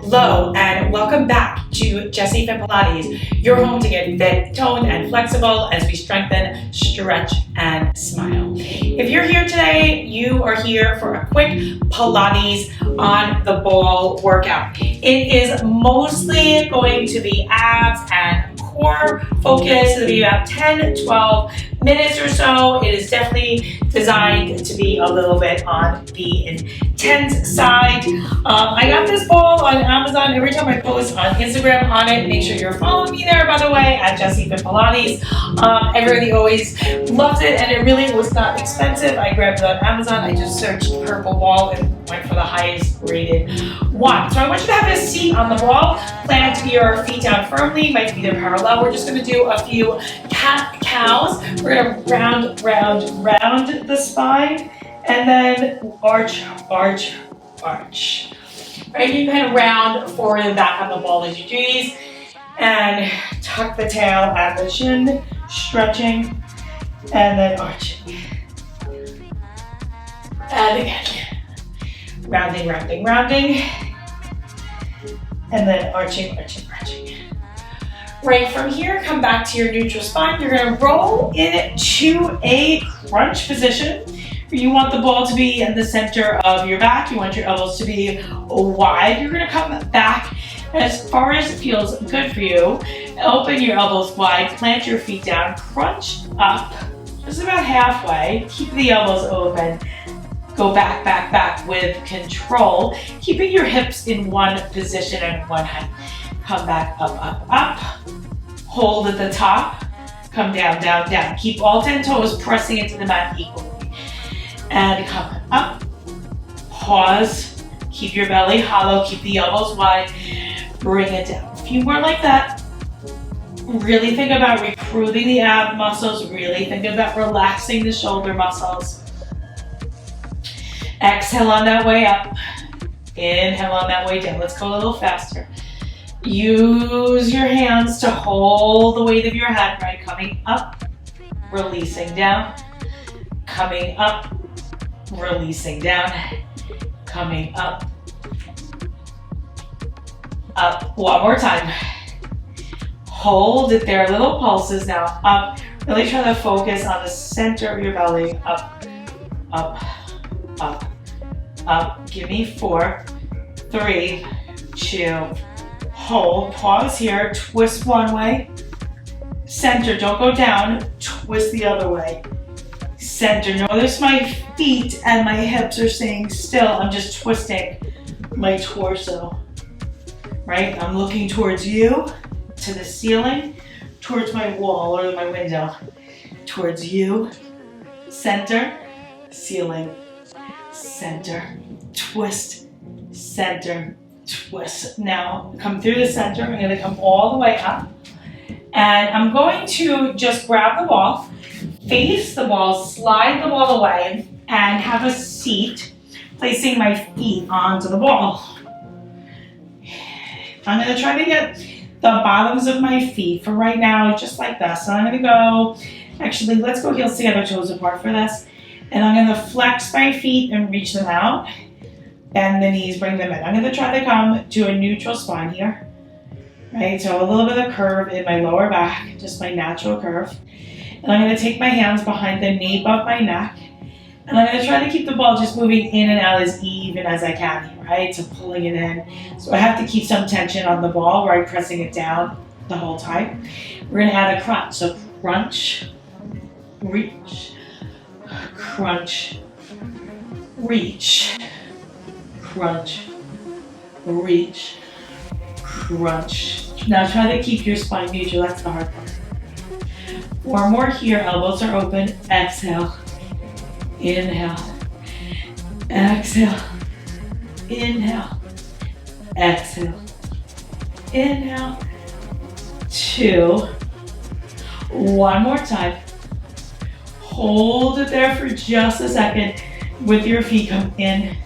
Hello and welcome back to Jessi FIT Pilates, your home to get fit, toned, and flexible as we strengthen, stretch, and smile. If you're here today, you are here for a quick Pilates on the ball workout. It is mostly going to be abs and core focus. It'll be about 10-12 minutes or so. It is definitely designed to be a little bit on the intense side. I got this ball on Amazon. Every time I post on Instagram on it, make sure you're following me there, by the way, at Jessi FIT Pilates. Everybody always loves it, and it really was not expensive. I grabbed it on Amazon. I just searched purple ball and went for the highest rated one. So I want you to have a seat on the ball. Plant your feet down firmly. You might be there parallel. We're just going to do a few cat-cows. We're going to round the spine, and then arch. Right, you kind of round forward and back on the ball as you do these, and tuck the tail at the shin, stretching, and then arching. And again, rounding, and then arching. Right from here, come back to your neutral spine. You're going to roll into a crunch position. You want the ball to be in the center of your back. You want your elbows to be wide. You're going to come back as far as it feels good for you. Open your elbows wide, plant your feet down, crunch up just about halfway. Keep the elbows open. Go back with control. Keeping your hips in one position and one hand. Come back up. Hold at the top. Come down. Keep all 10 toes pressing into the mat equally. And come up, pause, keep your belly hollow, keep the elbows wide, bring it down. A few more like that. Really think about recruiting the ab muscles, really think about relaxing the shoulder muscles. Exhale on that way up, inhale on that way down. Let's go a little faster. Use your hands to hold the weight of your head, right? Coming up, releasing down, coming up, releasing down, coming up. One more time. Hold it there, little pulses now. Up, really try to focus on the center of your belly. Up. Give me 4, 3, 2, hold, pause here, twist one way. Center, don't go down, twist the other way. Center. Notice my feet and my hips are staying still. I'm just twisting my torso, right? I'm looking towards you, to the ceiling, towards my wall or my window, towards you, center, ceiling, center, twist, center, twist. Now come through the center. I'm going to come all the way up, and I'm going to just grab the ball, face the ball, slide the ball away, and have a seat, placing my feet onto the ball. I'm going to try to get the bottoms of my feet for right now, just like this. So I'm going to go, actually, let's go heels together, toes apart for this. And I'm going to flex my feet and reach them out. Bend the knees, bring them in. I'm going to try to come to a neutral spine here. Right, so a little bit of curve in my lower back, just my natural curve. And I'm going to take my hands behind the nape of my neck. And I'm going to try to keep the ball just moving in and out as even as I can here, right? So pulling it in. So I have to keep some tension on the ball where I'm pressing it down the whole time. We're going to add a crunch. So crunch, reach, crunch, reach, crunch, reach, crunch. Now try to keep your spine neutral. That's the hard part. 4 more here, elbows are open. Exhale, inhale, exhale, inhale, exhale, inhale. 2. One more time. Hold it there for just a second. With your feet, come in,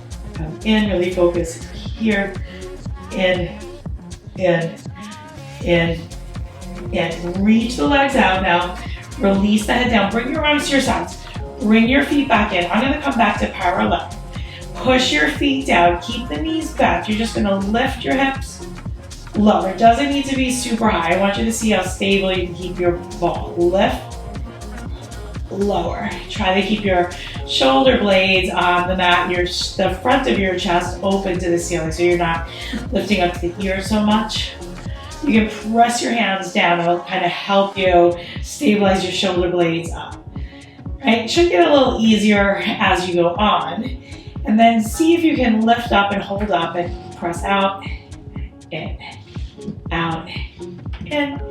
really focus here. In. Reach the legs out now. Release the head down. Bring your arms to your sides. Bring your feet back in. I'm going to come back to parallel. push your feet down. Keep the knees bent. You're just gonna lift your hips lower. It doesn't need to be super high. I want you to see how stable you can keep your ball. Lift, lower. Try to keep your shoulder blades on the mat, the front of your chest open to the ceiling so you're not lifting up the ear so much. You can press your hands down. It'll kind of help you stabilize your shoulder blades up. Right? It should get a little easier as you go on. And then see if you can lift up and hold up and press out, in, out, in,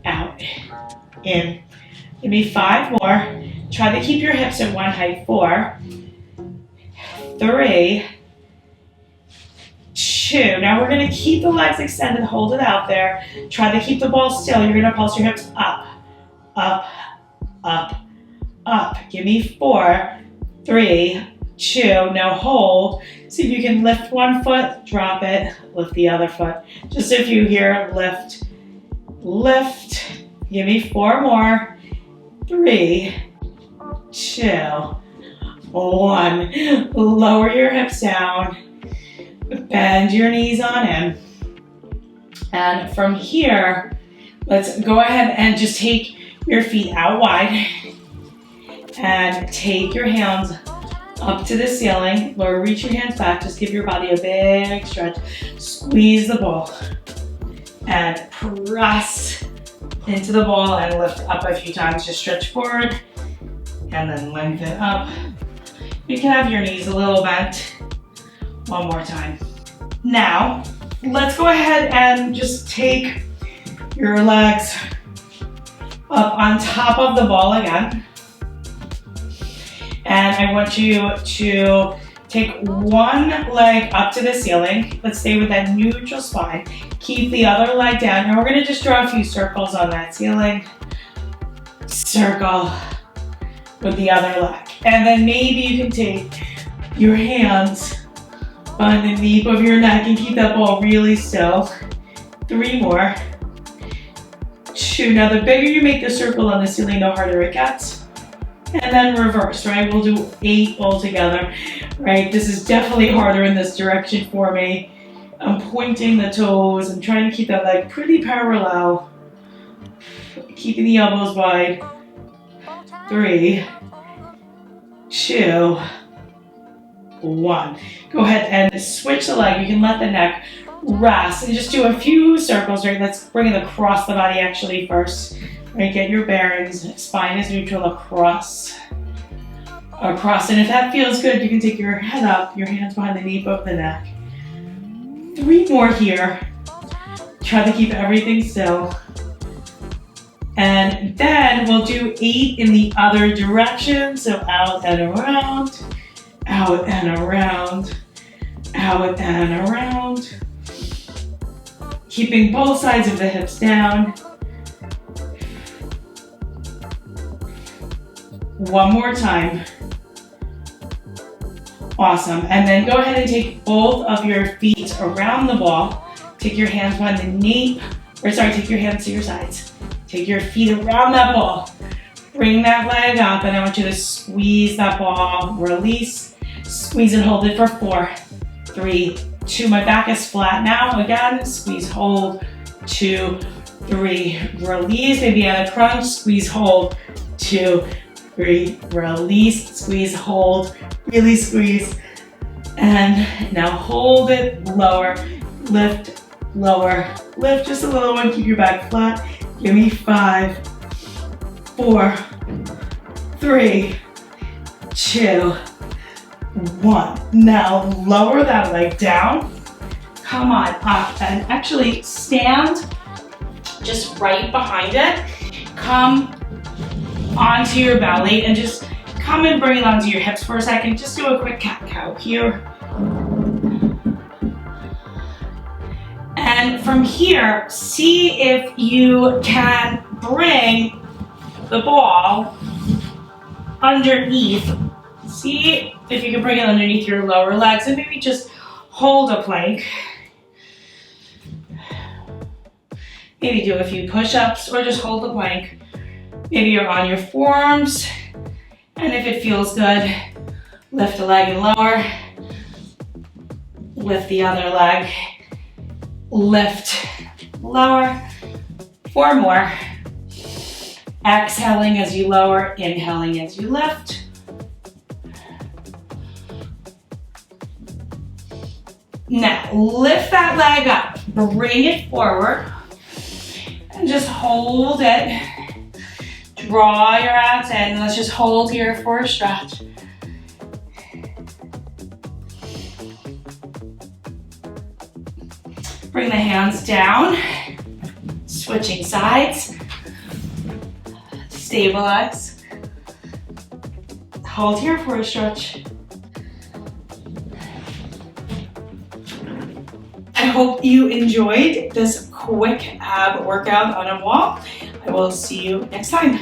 out, in. Give me 5 more. Try to keep your hips at one height. 4, 3, 2. Now we're gonna keep the legs extended, hold it out there. Try to keep the ball still. You're gonna pulse your hips up, up, up, up. Give me 4, 3, 2. Now hold. See if you can lift one foot, drop it, lift the other foot. Just a few here. Lift, lift. Give me 4 more. 3, 2, 1. Lower your hips down. Bend your knees on in. And from here, let's go ahead and just take your feet out wide and take your hands up to the ceiling. Lower, reach your hands back. Just give your body a big stretch. Squeeze the ball and press into the ball and lift up a few times. Just stretch forward and then lengthen up. You can have your knees a little bent. One more time. Now, let's go ahead and just take your legs up on top of the ball again. And I want you to take one leg up to the ceiling. Let's stay with that neutral spine. Keep the other leg down. And we're gonna just draw a few circles on that ceiling. Circle with the other leg. And then maybe you can take your hands on the nape of your neck and keep that ball really still. 3 more. 2. Now the bigger you make the circle on the ceiling, the harder it gets. And then reverse, right? We'll do 8 altogether, right? This is definitely harder in this direction for me. I'm pointing the toes and trying to keep that leg pretty parallel. Keeping the elbows wide. 3, 2, 1. Go ahead and switch the leg. You can let the neck rest and just do a few circles, right? Let's bring it across the body actually first. Right, get your bearings. Spine is neutral across. Across. And if that feels good, you can take your head up, your hands behind the nape of the neck. 3 more here. Try to keep everything still. And then we'll do 8 in the other direction. So out and around, out and around, out and around. Keeping both sides of the hips down. 1 more time. Awesome. And then go ahead and take both of your feet around the ball. Take your hands behind the nape, take your hands to your sides. Take your feet around that ball. Bring that leg up, and I want you to squeeze that ball. Release. Squeeze and hold it for 4, 3, 2. My back is flat now. Again, squeeze, hold. 2, 3. Release. Maybe at a crunch. Squeeze, hold. 2, 3, release, squeeze, hold, really squeeze. And now hold it, lower, lift, lower, lift, just a little one, keep your back flat. Give me 5, 4, 3, 2, 1. Now lower that leg down, come on up, and actually stand just right behind it. Come onto your belly and just come and bring it onto your hips for a second. Just do a quick cat-cow here. And from here, see if you can bring the ball underneath. See if you can bring it underneath your lower legs and maybe just hold a plank. Maybe do a few push-ups or just hold the plank. Maybe you're on your forearms, and if it feels good, lift a leg and lower. Lift the other leg. Lift, lower. 4 more. Exhaling as you lower, inhaling as you lift. Now, lift that leg up, bring it forward, and just hold it. Draw your abs in. Let's just hold here for a stretch. Bring the hands down, switching sides. Stabilize. Hold here for a stretch. I hope you enjoyed this quick ab workout on a wall. I will see you next time.